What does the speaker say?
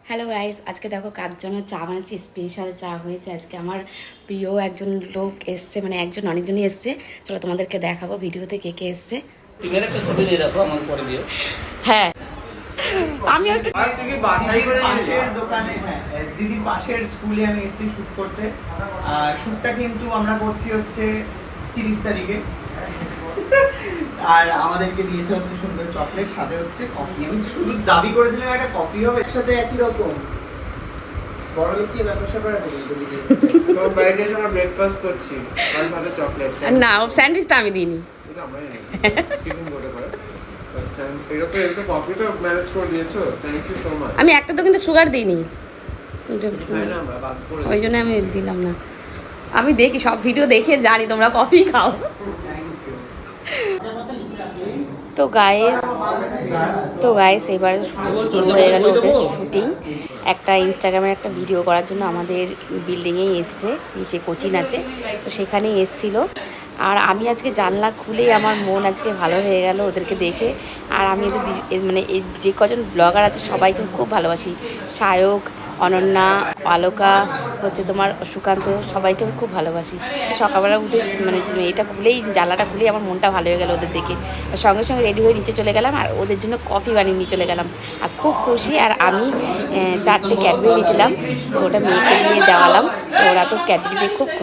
Hello guys, আজকে দেখো কার জন্য চা বানাচ্ছি। স্পেশাল চা হয়েছে আজকে। আমার প্রিয় একজন লোক এসছে, মানে একজন অনেকজনই এসছে। চলো তোমাদেরকে দেখাবো ভিডিওতে কে কে এসছে। তুমি একটা ছবি নিয়ে রাখো, আমার পরে দিও। হ্যাঁ, আমি একটু পাশের দোকানে, হ্যাঁ দিদি পাশের স্কুলে আমি এসেছি শুট করতে। শুটটা কিন্তু আমরা করছি হচ্ছে 30 তারিখে। আর আমাদেরকে দিয়েছে হচ্ছে সুন্দর চকলেট, সাথে হচ্ছে কফি। আমি শুধু দাবি করেছিলাম একটা কফি হবে, একসাথে একই রকম বড় লোক কি ব্যবসা স্যাপার আছে কিন্তু তো বাইরে এসে আমরা ব্রেকফাস্ট করছি আর সাথে চকলেট। না, স্যান্ডউইচটা আমি দিইনি। এটা আমরাই নেই টিফিন করে করে। আচ্ছা, এটা তো কফি তো ম্যানেজ করে দিয়েছো, থ্যাংক ইউ সো মাচ। আমি একটা তো কিন্তু সুগার দিইনি, খাই না আমরা, বাদ করে ওই জন্য আমি দিলাম না। আমি দেখি সব ভিডিও দেখে জানি তোমরা কফি খাও। তো গাইস এবার শুরু হয়ে গেল ওদের শুটিং। একটা ইনস্টাগ্রামের একটা ভিডিও করার জন্য আমাদের বিল্ডিংয়েই এসছে, নিচে কোচিন আছে, তো সেখানেই এসছিল। আর আমি আজকে জানলা খুলেই আমার মন আজকে ভালো হয়ে গেল ওদেরকে দেখে। আর আমি মানে এই যে কজন ব্লগার আছে সবাইকে খুব ভালোবাসি। সায়ক, অনন্যা, আলোকা, হচ্ছে তোমার সুকান্ত, সবাইকে আমি খুব ভালোবাসি। তো সকালবেলা উঠে মানে এটা খুলেই, জানলাটা খুলেই আমার মনটা ভালো হয়ে গেল ওদের দেখে। সঙ্গে সঙ্গে রেডি হয়ে নিচে চলে গেলাম আর ওদের জন্য কফি বানিয়ে নিয়ে চলে গেলাম। আর খুব খুশি। আর আমি 4টে ক্যাডবেরি নিয়েছিলাম, তো ওটা মেয়েকে দিয়ে দেওয়ালাম, তো ওরা তো ক্যাডবেরি পেয়ে খুব খুশি।